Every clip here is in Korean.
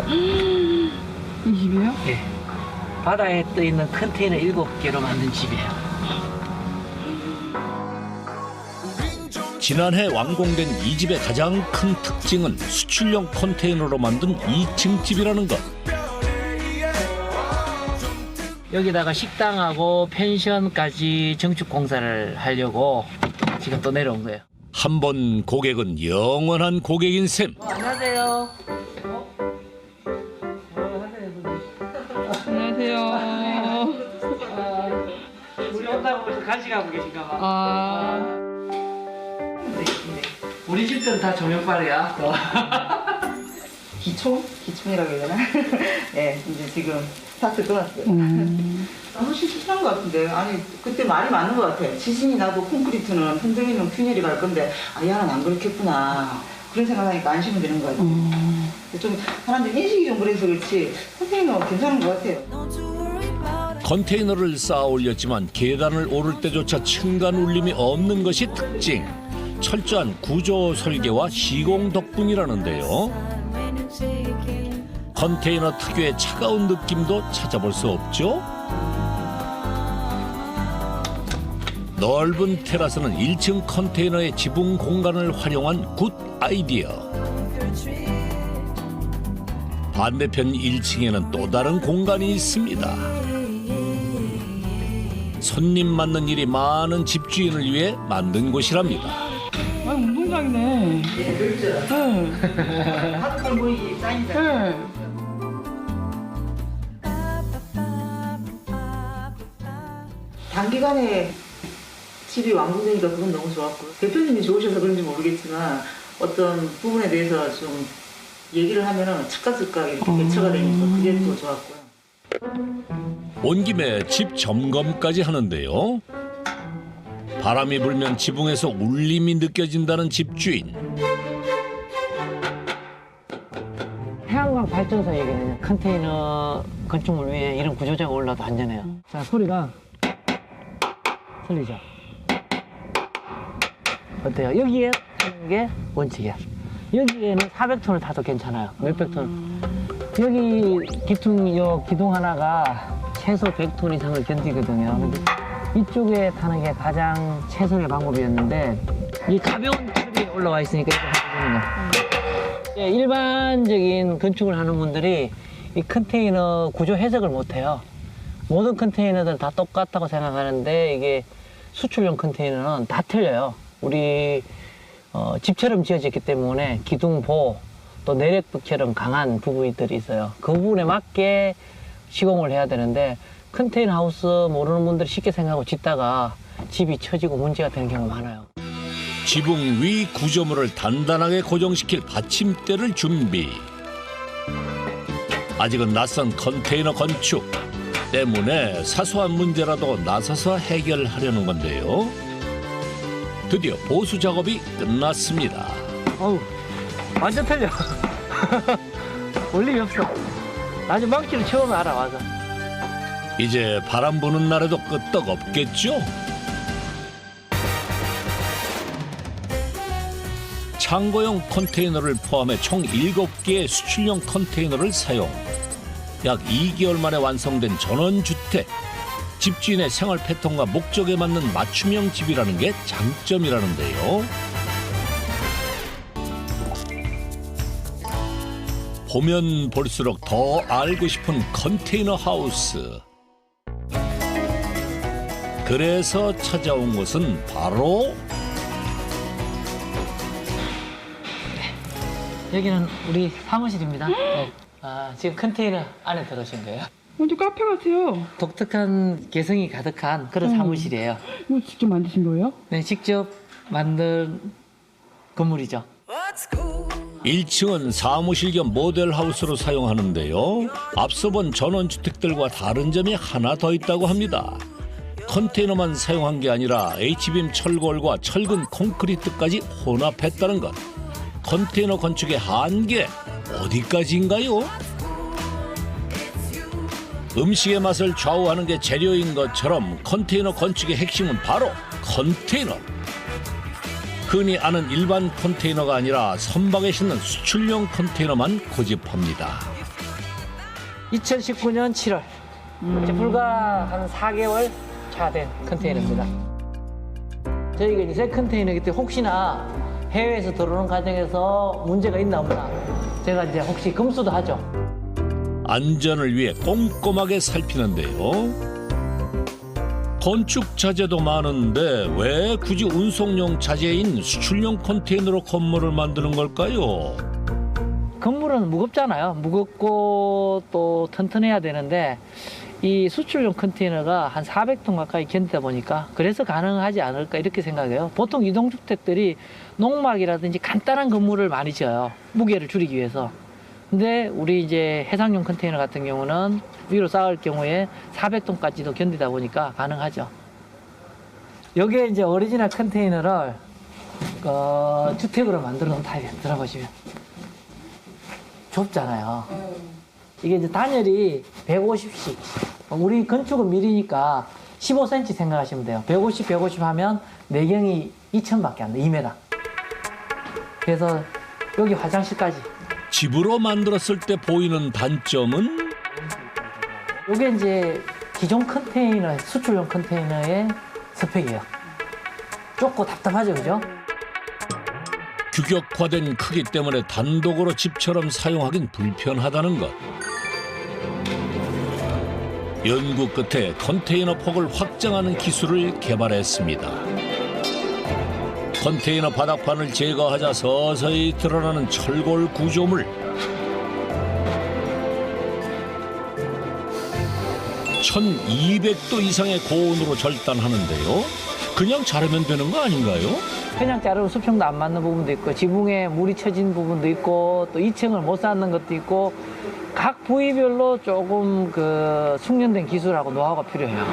이 집이에요? 예. 바다에 떠 있는 컨테이너 7개로 만든 집이에요. 지난해 완공된 이 집의 가장 큰 특징은 수출용 컨테이너로 만든 2층 집이라는 것. 여기다가 식당하고 펜션까지 증축 공사를 하려고 지금 또 내려온 거예요. 한 번 고객은 영원한 고객인 셈. 안녕하세요. 안녕하세요. 우리 온다고 해서 간식하고 계신가 봐. 아, 우리 집들은 다 조명빨이야. 기총이라고 해야 되나? 네, 이제 지금 스타트 끊었어요. 훨씬 실수한 것 같은데. 아니, 그때 말이 맞는 것 같아. 지진이 나도 콘크리트는 흔들리면 균열이 갈 건데, 아, 얘는 안 그렇겠구나. 그런 생각하니까 안심이 되는 것 같아요. 좀 사람들 인식이 좀 그래서 그렇지, 선생님은 괜찮은 것 같아요. 컨테이너를 쌓아 올렸지만 계단을 오를 때조차 층간 울림이 없는 것이 특징. 철저한 구조 설계와 시공 덕분이라는데요. 컨테이너 특유의 차가운 느낌도 찾아볼 수 없죠. 넓은 테라스는 1층 컨테이너의 지붕 공간을 활용한 굿 아이디어. 반대편 1층에는 또 다른 공간이 있습니다. 손님 맞는 일이 많은 집주인을 위해 만든 곳이랍니다. 아 운동장이네. 예, 그렇죠. 네. 하드컬 보이기 쌓인다. 네. 단기간에 집이 완공되니까 그건 너무 좋았고요. 대표님이 좋으셔서 그런지 모르겠지만 어떤 부분에 대해서 좀 얘기를 하면은 즉각즉각 이렇게 대처가 되니까 그게 또 좋았고요. 온 김에 집 점검까지 하는데요. 바람이 불면 지붕에서 울림이 느껴진다는 집주인. 태양광 발전소 얘기는 컨테이너 건축물 위에 이런 구조자가 올라도 안전해요. 자, 소리가 들리죠? 어때요? 여기에 타는 게 원칙이야. 여기에는 400톤을 타도 괜찮아요. 몇백 톤. 여기 기둥 하나가 최소 100톤 이상을 견디거든요. 근데 이쪽에 타는 게 가장 최선의 방법이었는데 이 가벼운 트럭이 올라와 있으니까 이거 하거든요. 예, 일반적인 건축을 하는 분들이 이 컨테이너 구조 해석을 못해요. 모든 컨테이너들은 다 똑같다고 생각하는데 이게 수출용 컨테이너는 다 틀려요. 우리 집처럼 지어졌기 때문에 기둥보 또 내력부처럼 강한 부분들이 있어요. 그 부분에 맞게 시공을 해야 되는데 컨테이너 하우스 모르는 분들이 쉽게 생각하고 짓다가 집이 처지고 문제가 되는 경우가 많아요. 지붕 위 구조물을 단단하게 고정시킬 받침대를 준비. 아직은 낯선 컨테이너 건축 때문에 사소한 문제라도 나서서 해결하려는 건데요. 드디어 보수 작업이 끝났습니다. 어우, 완전 틀려. 원리 없어. 나중에 망치를 처음 알아와서. 이제 바람 부는 날에도 끄떡 없겠죠? 창고용 컨테이너를 포함해 총 7개의 수출용 컨테이너를 사용. 약 2개월 만에 완성된 전원주택. 집주인의 생활 패턴과 목적에 맞는 맞춤형 집이라는 게 장점이라는데요. 보면 볼수록 더 알고 싶은 컨테이너 하우스. 그래서 찾아온 곳은 바로 여기는 우리 사무실입니다. 네. 지금 컨테이너 안에 들어오신 거예요. 완전 카페 같아요. 독특한 개성이 가득한 그런 사무실이에요. 이거 직접 만드신 거예요? 네, 직접 만든 건물이죠. 1층은 사무실 겸 모델하우스로 사용하는데요. 앞서 본 전원주택들과 다른 점이 하나 더 있다고 합니다. 컨테이너만 사용한 게 아니라 H빔 철골과 철근 콘크리트까지 혼합했다는 것. 컨테이너 건축의 한계 어디까지인가요? 음식의 맛을 좌우하는 게 재료인 것처럼 컨테이너 건축의 핵심은 바로 컨테이너. 흔히 아는 일반 컨테이너가 아니라 선박에 싣는 수출용 컨테이너만 고집합니다. 2019년 7월. 이제 불과 한 4개월 차 된 컨테이너입니다. 저희가 이제 새 컨테이너이기 때문에 혹시나 해외에서 들어오는 과정에서 문제가 있나 없나 제가 이제 혹시 검수도 하죠. 안전을 위해 꼼꼼하게 살피는데요. 건축 자재도 많은데 왜 굳이 운송용 자재인 수출용 컨테이너로 건물을 만드는 걸까요? 건물은 무겁잖아요. 무겁고 또 튼튼해야 되는데 이 수출용 컨테이너가 한 400톤 가까이 견디다 보니까 그래서 가능하지 않을까 이렇게 생각해요. 보통 이동주택들이 농막이라든지 간단한 건물을 많이 지어요. 무게를 줄이기 위해서. 근데 우리 이제 해상용 컨테이너 같은 경우는 위로 쌓을 경우에 400톤까지도 견디다 보니까 가능하죠. 여기에 이제 오리지널 컨테이너를 주택으로 만들어 놓은 타입이에요. 들어보시면. 좁잖아요. 이게 이제 단열이 150씩. 우리 건축은 미리니까 15cm 생각하시면 돼요. 150, 150 하면 내경이 2층밖에 안 돼, 2m. 그래서 여기 화장실까지. 집으로 만들었을 때 보이는 단점은 이게 이제 기존 컨테이너, 수출용 컨테이너의 스펙이에요. 좁고 답답하죠, 그죠? 규격화된 크기 때문에 단독으로 집처럼 사용하긴 불편하다는 것. 연구 끝에 컨테이너 폭을 확장하는 기술을 개발했습니다. 컨테이너 바닥판을 제거하자 서서히 드러나는 철골 구조물. 1200도 이상의 고온으로 절단하는데요. 그냥 자르면 되는 거 아닌가요? 그냥 자르면 수평도 안 맞는 부분도 있고 지붕에 물이 쳐진 부분도 있고 또 2층을 못 쌓는 것도 있고 각 부위별로 조금 숙련된 기술하고 노하우가 필요해요.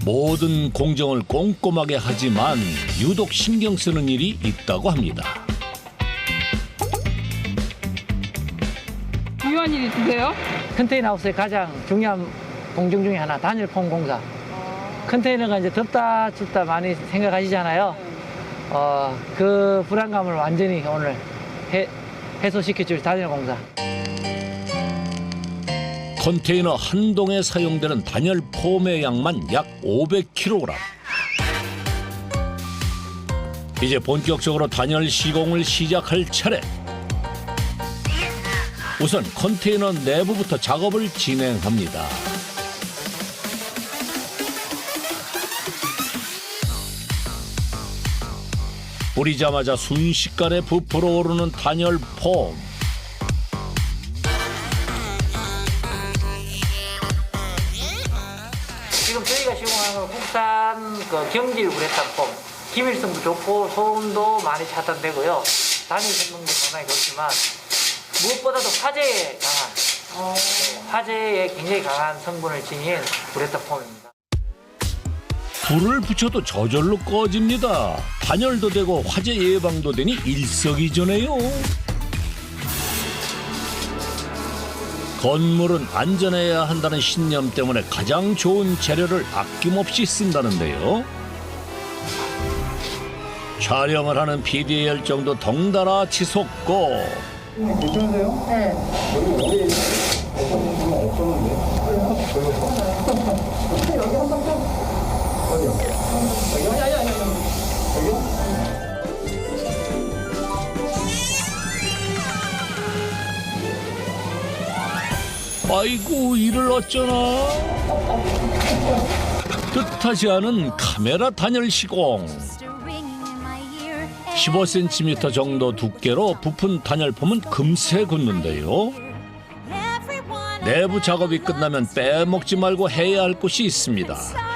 모든 공정을 꼼꼼하게 하지만 유독 신경 쓰는 일이 있다고 합니다. 중요한 일 있으세요? 컨테이너 하우스의 가장 중요한 공정 중에 하나, 단열폼 공사. 컨테이너가 이제 덥다 춥다 많이 생각하시잖아요. 그 불안감을 완전히 오늘 해소시켜줄 단열 공사. 컨테이너 한 동에 사용되는 단열 폼의 양만 약 500kg. 이제 본격적으로 단열 시공을 시작할 차례. 우선 컨테이너 내부부터 작업을 진행합니다. 뿌리자마자 순식간에 부풀어 오르는 단열 폼. 지금 저희가 시공하는 건 국산 경질 우레탄 폼. 기밀성도 좋고 소음도 많이 차단되고요. 단열 성능도 상당히 좋지만 무엇보다도 화재에 강한, 화재에 굉장히 강한 성분을 지닌 우레탄 폼입니다. 불을 붙여도 저절로 꺼집니다. 단열도 되고 화재 예방도 되니 일석이조네요. 건물은 안전해야 한다는 신념 때문에 가장 좋은 재료를 아낌없이 쓴다는데요. 촬영을 하는 PD의 열정도 덩달아 치솟고 괜찮으세요? 네. 여기 원래 어떤 분은 없었는데. 여기 한번 좀. 어디요? 아니. 여기요? 아이고 이를 어쩌나. 뜻하지 않은 카메라 단열 시공. 15cm 정도 두께로 부푼 단열폼은 금세 굳는데요. 내부 작업이 끝나면 빼먹지 말고 해야 할 곳이 있습니다.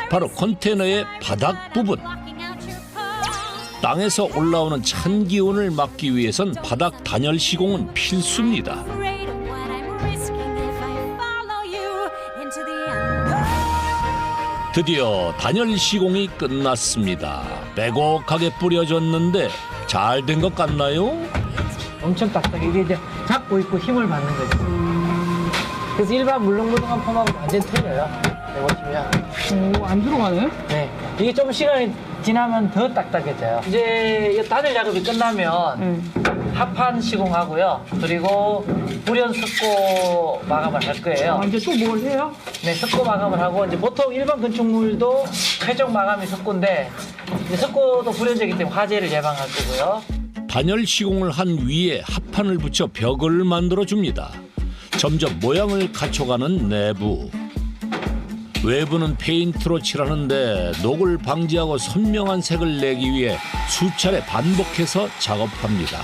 바로 컨테이너의 바닥 부분. 땅에서 올라오는 찬 기운을 막기 위해선 바닥 단열 시공은 필수입니다. 드디어 단열 시공이 끝났습니다. 빼곡하게 뿌려졌는데 잘 된 것 같나요? 엄청 딱딱해. 이게 이제 잡고 있고 힘을 받는 거죠. 그래서 일반 물렁물렁한 폼하고 완전 틀려요. 보시면 오, 안 들어가네? 네, 이게 좀 시간이 지나면 더 딱딱해져요. 이제 이 단열 작업이 끝나면 합판 시공하고요. 그리고 불연 석고 마감을 할 거예요. 아, 이제 또 뭘 해요? 네, 석고 마감을 하고 이제 보통 일반 건축물도 최종 마감이 석고인데 이제 석고도 불연제이기 때문에 화재를 예방할 거고요. 단열 시공을 한 위에 합판을 붙여 벽을 만들어 줍니다. 점점 모양을 갖춰가는 내부. 외부는 페인트로 칠하는데 녹을 방지하고 선명한 색을 내기 위해 수차례 반복해서 작업합니다.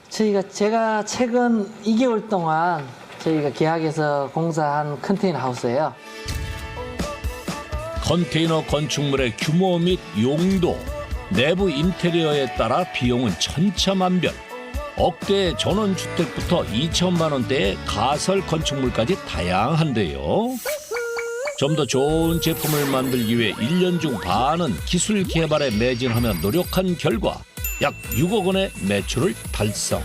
제가 최근 2개월 동안 저희가 계약해서 공사한 컨테이너 하우스예요. 컨테이너 건축물의 규모 및 용도, 내부 인테리어에 따라 비용은 천차만별. 억대의 전원주택부터 2천만 원대의 가설 건축물까지 다양한데요. 좀 더 좋은 제품을 만들기 위해 1년 중 반은 기술 개발에 매진하며 노력한 결과 약 6억 원의 매출을 달성.